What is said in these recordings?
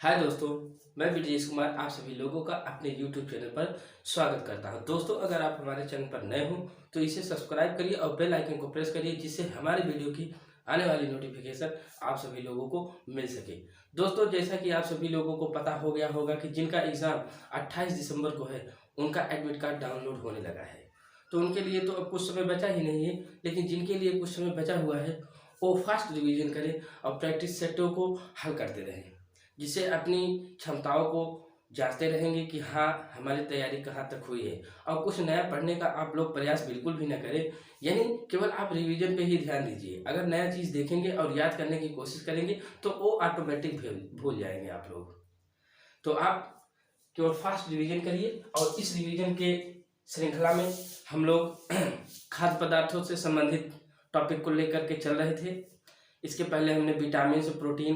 हाय दोस्तों, मैं ब्रजेश कुमार आप सभी लोगों का अपने YouTube चैनल पर स्वागत करता हूं। दोस्तों, अगर आप हमारे चैनल पर नए हो तो इसे सब्सक्राइब करिए और बेल आइकन को प्रेस करिए, जिससे हमारे वीडियो की आने वाली नोटिफिकेशन आप सभी लोगों को मिल सके। दोस्तों, जैसा कि आप सभी लोगों को पता हो गया होगा कि जिनका एग्ज़ाम 28 दिसंबर को है, उनका एडमिट कार्ड डाउनलोड होने लगा है। तो उनके लिए तो अब कुछ समय बचा ही नहीं है, लेकिन जिनके लिए कुछ समय बचा हुआ है वो फास्ट रिवीजन करें और प्रैक्टिस सेटों को हल करते रहें, जिससे अपनी क्षमताओं को जांचते रहेंगे कि हाँ, हमारी तैयारी कहाँ तक हुई है। और कुछ नया पढ़ने का आप लोग प्रयास बिल्कुल भी न करें, यानी केवल आप रिवीजन पे ही ध्यान दीजिए। अगर नया चीज़ देखेंगे और याद करने की कोशिश करेंगे तो वो ऑटोमेटिक भूल जाएंगे आप लोग। तो आप केवल फास्ट रिवीजन करिए। और इस रिवीजन के श्रृंखला में हम लोग खाद्य पदार्थों से संबंधित टॉपिक को लेकर के चल रहे थे। इसके पहले हमने विटामिन, प्रोटीन,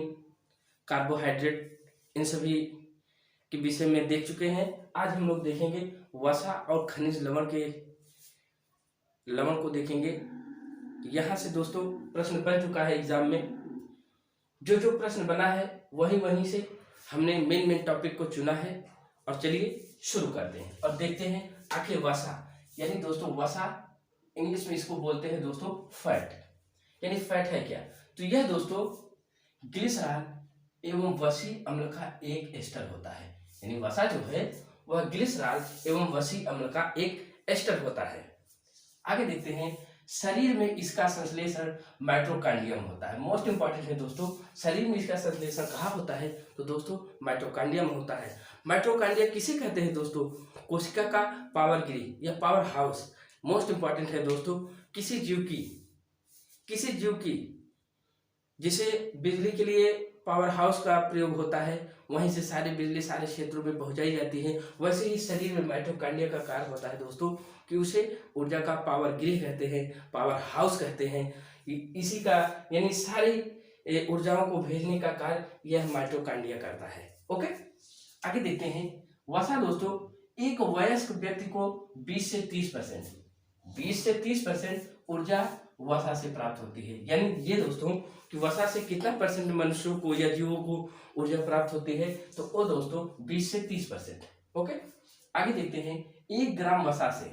कार्बोहाइड्रेट, इन सभी के विषय में देख चुके हैं। आज हम लोग देखेंगे वसा और खनिज लवण को देखेंगे। यहाँ से दोस्तों प्रश्न बन चुका है एग्जाम में। जो प्रश्न बना है वहीं से हमने मेन टॉपिक को चुना है। और चलिए शुरू करते हैं और देखते हैं आखिर वसा, यानी दोस्तों वसा इंग्लिश में इसको बोलते हैं दोस्तों फैट। यानी फैट है क्या? तो यह दोस्तों ग्लिसरॉल एवं वसी अम्ल का एक एस्टर होता है। यानी वसा जो है वह ग्लिसरॉल एवं वसी अम्ल का एक एस्टर होता है। आगे देखते हैं, शरीर में इसका संश्लेषण माइटोकॉन्ड्रियम होता है। मोस्ट इंपॉर्टेंट है दोस्तों, शरीर में इसका संश्लेषण कहाँ होता है? तो दोस्तों माइटोकॉन्ड्रियम होता है। माइटोकॉन्ड्रिया किसे कहते हैं दोस्तों? कोशिका का पावर ग्रिड या पावर हाउस। मोस्ट इंपॉर्टेंट है दोस्तों, किसी जीव की जिसे बिजली के लिए पावर हाउस का प्रयोग होता है, वहीं से सारी बिजली सारे क्षेत्रों में पहुंचाई जाती है। वैसे ही शरीर में माइटोकॉन्ड्रिया का कार्य होता है दोस्तों कि उसे ऊर्जा का पावर ग्रिड कहते हैं, पावर हाउस कहते हैं। इसी का यानी सारी ऊर्जाओं को भेजने का कार्य यह माइटोकॉन्ड्रिया करता है। ओके, आगे देखते हैं। वसा दोस्तों एक वयस्क व्यक्ति को 20 से 30% ऊर्जा वसा से प्राप्त होती है। यानी ये दोस्तों कि वसा से कितना परसेंट मनुष्यों को या जीवों को ऊर्जा प्राप्त होती है? तो वो दोस्तों 20 से 30%। ओके, आगे देखते हैं। 1 ग्राम वसा से,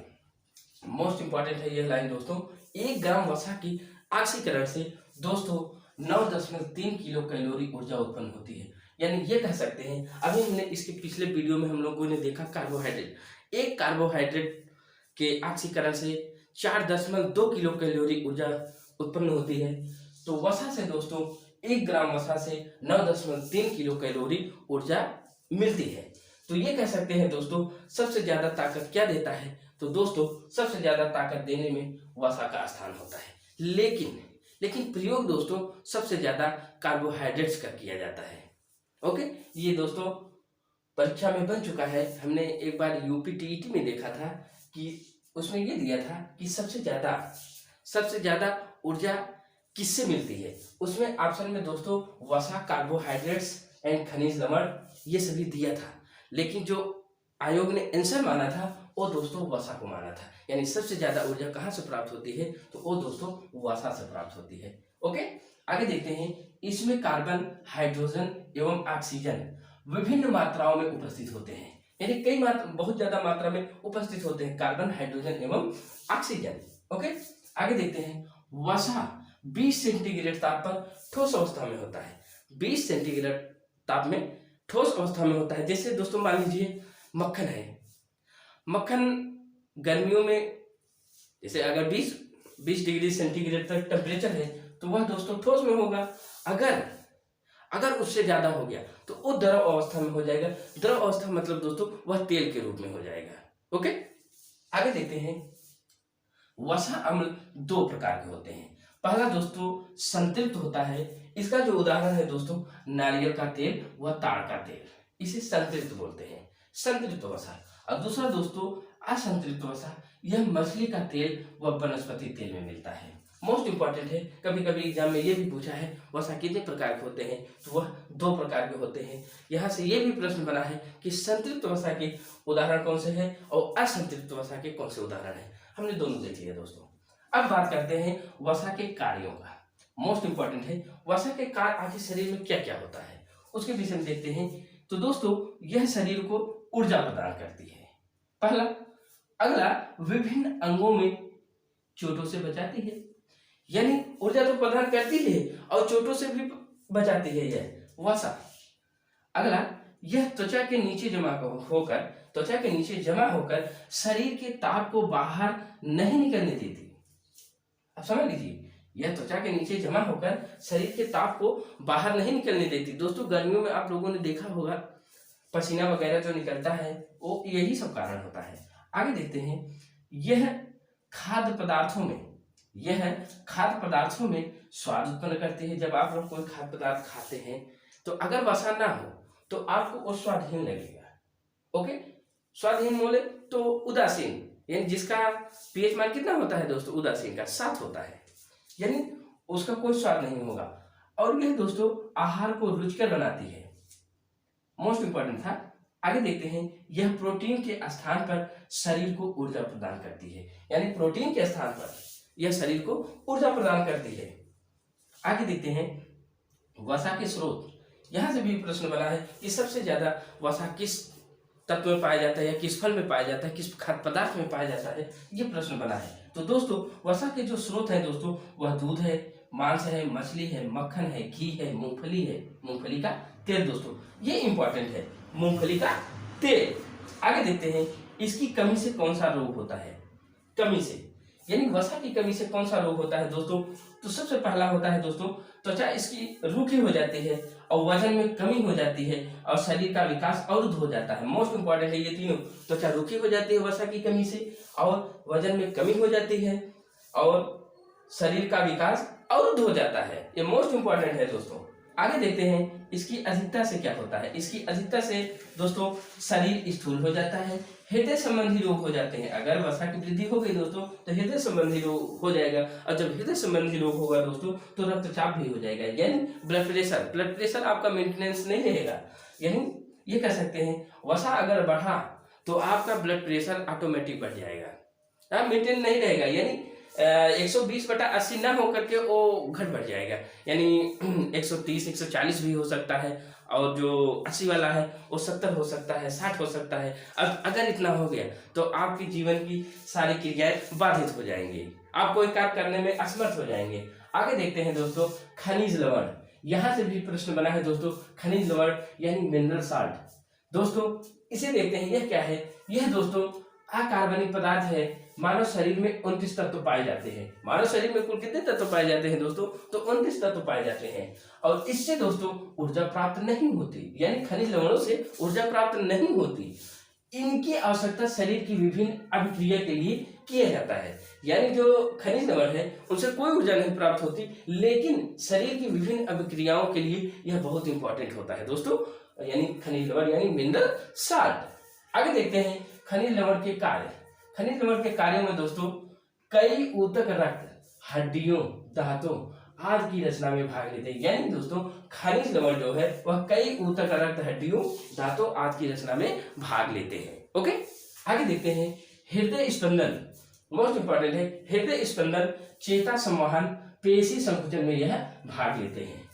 मोस्ट इंपॉर्टेंट है यह लाइन दोस्तों, 1 ग्राम वसा की ऑक्सीकरण से दोस्तों 9.3 किलो कैलोरी ऊर्जा उत्पन्न होती है। यानी ये कह सकते हैं, अभी हमने इसके पिछले वीडियो में हम लोगों ने देखा कार्बोहाइड्रेट, एक कार्बोहाइड्रेट के ऑक्सीकरण से 4.2 किलो कैलोरी ऊर्जा उत्पन्न होती है। तो वसा से दोस्तों 1 ग्राम वसा से 9.3 किलो कैलोरी ऊर्जा मिलती है। तो ये कह सकते हैं दोस्तों सबसे ज्यादा ताकत क्या देता है? तो दोस्तों सबसे ज्यादा ताकत देने में वसा का स्थान होता है। लेकिन प्रयोग दोस्तों सबसे ज्यादा कार्बोहाइड्रेट्स का किया जाता है। ओके, ये दोस्तों परीक्षा में बन चुका है। हमने एक बार यूपी-टीईटी में देखा था कि उसमें ये दिया था कि सबसे ज्यादा ऊर्जा किससे मिलती है। उसमें ऑप्शन में दोस्तों वसा, कार्बोहाइड्रेट्स एंड खनिज लवण ये सभी दिया था, लेकिन जो आयोग ने आंसर माना था वो दोस्तों वसा को माना था। यानी सबसे ज्यादा ऊर्जा कहाँ से प्राप्त होती है? तो वो दोस्तों वसा से प्राप्त होती है। ओके, आगे देखते हैं। इसमें कार्बन, हाइड्रोजन एवं ऑक्सीजन विभिन्न मात्राओं में उपस्थित होते हैं। यानी बहुत ज्यादा मात्रा में उपस्थित होते हैं कार्बन, हाइड्रोजन एवं ऑक्सीजन। ओके, आगे देखते हैं। वसा 20 सेंटीग्रेड ताप पर ठोस अवस्था में होता है। 20 सेंटीग्रेड ताप में ठोस अवस्था में होता है। जैसे दोस्तों मान लीजिए मक्खन है, मक्खन गर्मियों में जैसे अगर 20 डिग्री सेंटीग्रेड तक टेम्परेचर है तो वह दोस्तों ठोस में होगा। अगर उससे ज्यादा हो गया तो वो द्रव अवस्था में हो जाएगा। द्रव अवस्था मतलब दोस्तों वह तेल के रूप में हो जाएगा। ओके, आगे देखते हैं। वसा अम्ल 2 प्रकार के होते हैं। पहला दोस्तों संतृप्त होता है। इसका जो उदाहरण है दोस्तों नारियल का तेल व ताड़ का तेल, इसे संतृप्त बोलते हैं, संतृप्त वसा। और दूसरा दोस्तों असंतृप्त वसा, यह मछली का तेल व वनस्पति तेल में मिलता है। मोस्ट इंपॉर्टेंट है, कभी कभी एग्जाम में ये भी पूछा है वसा कितने प्रकार के होते हैं? तो वह 2 प्रकार के होते हैं। यहाँ से ये भी प्रश्न बना है कि संतृप्त वसा के उदाहरण कौन से हैं और असंतृप्त वसा के कौन से उदाहरण हैं। हमने दोनों देख लिया दोस्तों। अब बात करते हैं वसा के कार्यों का। मोस्ट इंपॉर्टेंट है, वसा के कार्य आखिर शरीर में क्या क्या होता है। उसके विषय में देखते हैं। तो दोस्तों यह शरीर को ऊर्जा प्रदान करती है, पहला। अगला, विभिन्न अंगों में चोटों से बचाती है, यानी ऊर्जा तो प्रदान करती है और चोटों से भी बचाती है यह वसा। अगला, यह त्वचा के नीचे जमा होकर शरीर के ताप को बाहर नहीं निकलने देती। अब समझ लीजिए, यह त्वचा के नीचे जमा होकर शरीर के ताप को बाहर नहीं निकलने देती। दोस्तों गर्मियों में आप लोगों ने देखा होगा पसीना वगैरह जो निकलता है वो यही सब कारण होता है। आगे देखते हैं, यह खाद्य पदार्थों में स्वाद उत्पन्न करती है। जब आप लोग कोई खाद्य पदार्थ खाते हैं तो अगर वसा ना हो तो आपको वो स्वादहीन लगेगा। ओके, स्वादहीन बोले तो उदासीन, यानी जिसका पीएच मान कितना होता है दोस्तों, उदासीन का 7 होता है, यानी उसका कोई स्वाद नहीं होगा। और यह दोस्तों आहार को रुचिकर बनाती है, मोस्ट इंपॉर्टेंट था। आगे देखते हैं, यह प्रोटीन के स्थान पर शरीर को ऊर्जा प्रदान करती है, यानी प्रोटीन के स्थान पर यह शरीर को ऊर्जा प्रदान करती है। आगे देखते हैं, वसा के स्रोत। यहां से भी प्रश्न बना है कि सबसे ज्यादा वसा किस तत्व में पाया जाता है या किस फल में पाया जाता है, किस खाद्य पदार्थ में पाया जाता है, ये प्रश्न बना है। तो दोस्तों वसा के जो स्रोत है दोस्तों, वह दूध है, मांस है, मछली है, मक्खन है, घी है, मूंगफली का तेल। दोस्तों ये इंपॉर्टेंट है, मूंगफली का तेल। आगे देखते हैं, इसकी कमी से कौन सा रोग होता है। कमी से यानी वसा की कमी से कौन सा रोग होता है दोस्तों, तो सबसे पहला होता है दोस्तों, त्वचा इसकी रूखी हो जाती है और वजन में कमी हो जाती है और शरीर का विकास अवरुद्ध हो जाता है। मोस्ट इंपॉर्टेंट है ये तीनों, त्वचा रूखी हो जाती है वसा की कमी से, और वजन में कमी हो जाती है और शरीर का विकास अवरुद्ध हो जाता है। ये मोस्ट इंपॉर्टेंट है दोस्तों। आगे देखते हैं, इसकी अधिकता से क्या होता है। इसकी अधिकता से दोस्तों शरीर स्थूल हो जाता है, हृदय संबंधी रोग हो जाते हैं। अगर वसा की वृद्धि हो गई दोस्तों तो हृदय संबंधी रोग हो जाएगा, और जब हृदय संबंधी रोग होगा दोस्तों तो रक्तचाप भी हो जाएगा, यानी ब्लड प्रेशर आपका मेंटेनेंस नहीं रहेगा। यानी ये कह सकते हैं, वसा अगर बढ़ा तो आपका ब्लड प्रेशर ऑटोमेटिक बढ़ जाएगा, मेंटेन नहीं रहेगा, यानी 120/80 ना होकर के वो घट बढ़ जाएगा, यानी 130 140 भी हो सकता है, और जो 80 वाला है वो 70 हो सकता है, 60 हो सकता है। अब अगर इतना हो गया तो आपकी जीवन की सारी क्रियाएं बाधित हो जाएंगी, आप कोई कार्य करने में असमर्थ हो जाएंगे। आगे देखते हैं दोस्तों, खनिज लवण। यहां से भी प्रश्न बना है दोस्तों, खनिज लवण यानी मिनरल साल्ट। दोस्तों इसे देखते हैं, यह क्या है। यह दोस्तों अकार्बनिक पदार्थ है। मानव शरीर में 29 तत्व पाए जाते हैं। मानव शरीर में कुल कितने तत्व पाए जाते हैं दोस्तों, तो 29 तत्व पाए जाते हैं, और इससे दोस्तों ऊर्जा प्राप्त नहीं होती, यानी खनिज लवणों से ऊर्जा प्राप्त नहीं होती। इनकी आवश्यकता शरीर की विभिन्न अभिक्रिया के लिए किया जाता है, यानी जो खनिज लवण है उनसे कोई ऊर्जा नहीं प्राप्त होती, लेकिन शरीर की विभिन्न अभिक्रियाओं के लिए यह बहुत इंपॉर्टेंट होता है दोस्तों, यानी खनिज लवण यानी मिनरल साल्ट। आगे देखते हैं, खनिज लवण के कार्य। खनिज लवण के कार्यों में दोस्तों कई ऊतक रक्त, हड्डियों, दांतों आदि की रचना में भाग लेते हैं, यानी दोस्तों खनिज लवण जो है वह कई ऊतक रक्त, हड्डियों, दांतों आदि की रचना में भाग लेते हैं। ओके, आगे देखते हैं, हृदय स्पंदन। मोस्ट इंपॉर्टेंट है, हृदय स्पंदन, चेता संवहन, पेशी संकुचन में यह भाग लेते हैं।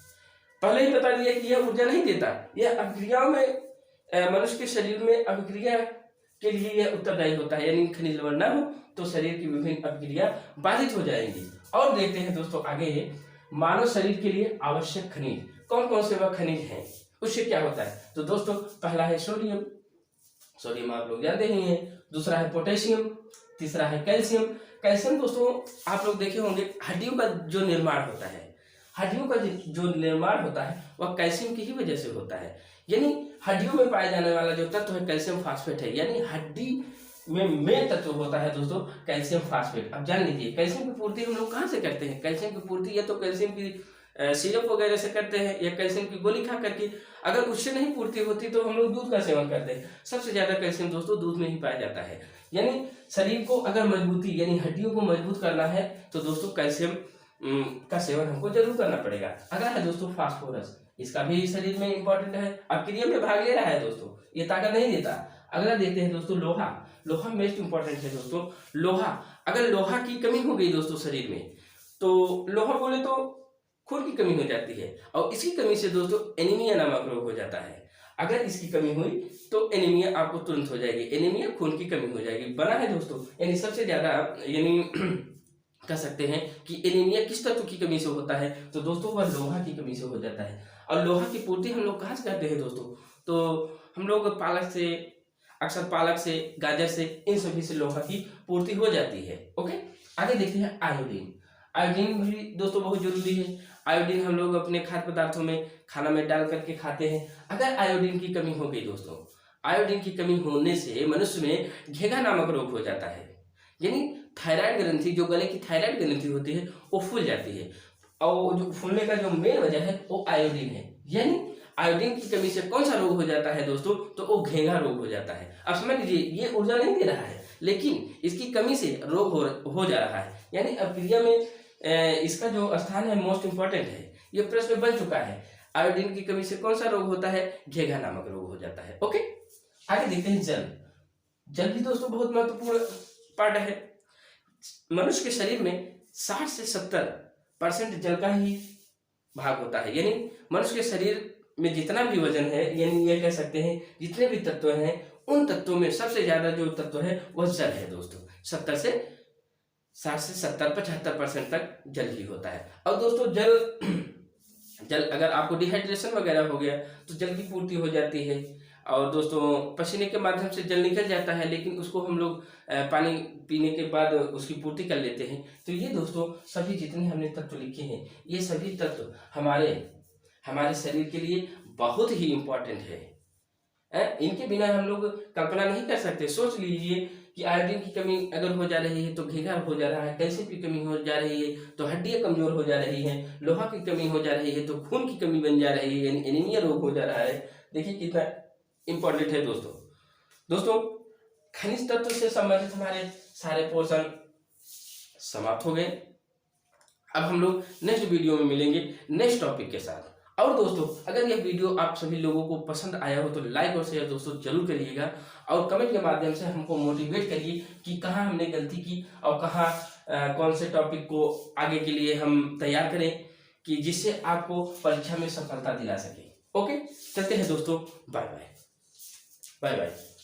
पहले ही बता दिया कि यह ऊर्जा नहीं देता, यह अभिक्रियाओं में, मनुष्य के शरीर में अभिक्रिया के लिए यह उत्तरदायी होता है, यानी खनिज लवण ना हो तो शरीर की विभिन्न अभिक्रिया बाधित हो जाएंगी। और देखते हैं दोस्तों आगे, मानव शरीर के लिए आवश्यक खनिज कौन कौन से वह खनिज हैं, उससे क्या होता है। तो दोस्तों पहला है सोडियम आप लोग जानते ही हैं, दूसरा है पोटेशियम, तीसरा है कैल्शियम दोस्तों आप लोग देखे होंगे, हड्डियों का जो निर्माण होता है, हड्डियों का जो निर्माण होता है वह कैल्शियम की ही वजह से होता है, यानी हड्डियों में पाए जाने वाला जो तत्व है कैल्शियम फास्फेट है, यानी हड्डी में मेन तत्व होता है दोस्तों कैल्शियम फास्फेट। अब जान लीजिए कैल्शियम की पूर्ति हम लोग कहाँ से करते हैं। कैल्शियम की पूर्ति या तो कैल्शियम की सिरप वगैरह से करते हैं, या कैल्शियम की गोली खा करके। अगर उससे नहीं पूर्ति होती तो हम लोग दूध का सेवन करते हैं। सबसे ज्यादा कैल्शियम दोस्तों दूध में ही पाया जाता है, यानी शरीर को अगर मजबूती यानी हड्डियों को मजबूत करना है तो दोस्तों कैल्शियम का सेवन हमको जरूर करना पड़ेगा। अगला है दोस्तों फास्फोरस, इसका भी शरीर में इंपॉर्टेंट है, अभिक्रिया में भाग ले रहा है दोस्तों, ये ताकत नहीं देता। अगला देखते हैं दोस्तों लोहा मोस्ट इंपॉर्टेंट है दोस्तों। लोहा, अगर लोहा की कमी हो गई दोस्तों शरीर में, तो लोहा बोले तो खून की कमी हो जाती है, और इसकी कमी से दोस्तों एनीमिया नामक रोग हो जाता है। अगर इसकी कमी हुई तो एनीमिया आपको तुरंत हो जाएगी, एनीमिया खून की कमी हो जाएगी। बना है दोस्तों, यानी सबसे ज्यादा यानी कह सकते हैं कि एनीमिया किस तत्व की कमी से होता है, तो दोस्तों वह लोहा की कमी से हो जाता है। और लोहा की पूर्ति हम लोग कहाँ से करते हैं दोस्तों, तो हम लोग पालक से, अक्सर पालक से, गाजर से, इन सभी से लोहा की पूर्ति हो जाती है। ओके, आगे देखते हैं आयोडीन। आयोडीन भी दोस्तों बहुत जरूरी है। आयोडीन हम लोग अपने खाद्य पदार्थों में, खाना में डाल करके खाते हैं। अगर आयोडीन की कमी हो गई दोस्तों, आयोडीन की कमी होने से मनुष्य में घेंघा नामक रोग हो जाता है, यानी थायराइड ग्रंथि, जो गले की थायराइड ग्रंथि होती है वो फूल जाती है, और जो फूलने का जो मेन वजह है वो आयोडीन है। यानी आयोडीन की कमी से कौन सा रोग हो जाता है दोस्तों, तो वो घेंघा रोग हो जाता है। अब समझ लीजिए, ये ऊर्जा नहीं दे रहा है, लेकिन इसकी कमी से रोग हो जा रहा है। यानी अब क्रिया में इसका जो स्थान है मोस्ट इंपॉर्टेंट है, ये प्रश्न बन चुका है। आयोडीन की कमी से कौन सा रोग होता है, घेंघा नामक रोग हो जाता है। ओके, आगे देखते हैं जल। जल भी दोस्तों बहुत महत्वपूर्ण पार्ट है। मनुष्य के शरीर में 60 से 70% जल का ही भाग होता है, यानी मनुष्य के शरीर में जितना भी वजन है, यानी ये कह सकते हैं जितने भी तत्व हैं, उन तत्वों में सबसे ज्यादा जो तत्व है वह जल है दोस्तों। 60 से 70 75% तक जल ही होता है। और दोस्तों जल अगर आपको डिहाइड्रेशन वगैरह हो गया तो जल की पूर्ति हो जाती है, और दोस्तों पसीने के माध्यम से जल निकल जाता है, लेकिन उसको हम लोग पानी पीने के बाद उसकी पूर्ति कर लेते हैं। तो ये दोस्तों सभी जितने हमने तत्व लिखे हैं, ये सभी तत्व हमारे शरीर के लिए बहुत ही इम्पोर्टेंट है। इनके बिना हम लोग कल्पना नहीं कर सकते। सोच लीजिए कि आयोडीन की कमी अगर हो जा रही है तो घेंघा हो जा रहा है, कैल्शियम की कमी हो जा रही है तो हड्डियां कमजोर हो जा रही हैं, लोहा की कमी हो जा रही है तो खून की कमी बन जा रही है, यानी एनीमिया रोग हो जा रहा है। देखिए कितना इंपॉर्टेंट है दोस्तों खनिज तत्व से संबंधित हमारे सारे पोर्शन समाप्त हो गए। अब हम लोग नेक्स्ट वीडियो में मिलेंगे नेक्स्ट टॉपिक के साथ। और दोस्तों अगर यह वीडियो आप सभी लोगों को पसंद आया हो तो लाइक और शेयर दोस्तों जरूर करिएगा, और कमेंट के माध्यम से हमको मोटिवेट करिए कि कहाँ हमने गलती की और कहाँ कौन से टॉपिक को आगे के लिए हम तैयार करें कि जिससे आपको परीक्षा में सफलता दिला सके। ओके, चलते हैं दोस्तों, बाय बाय। Bye bye.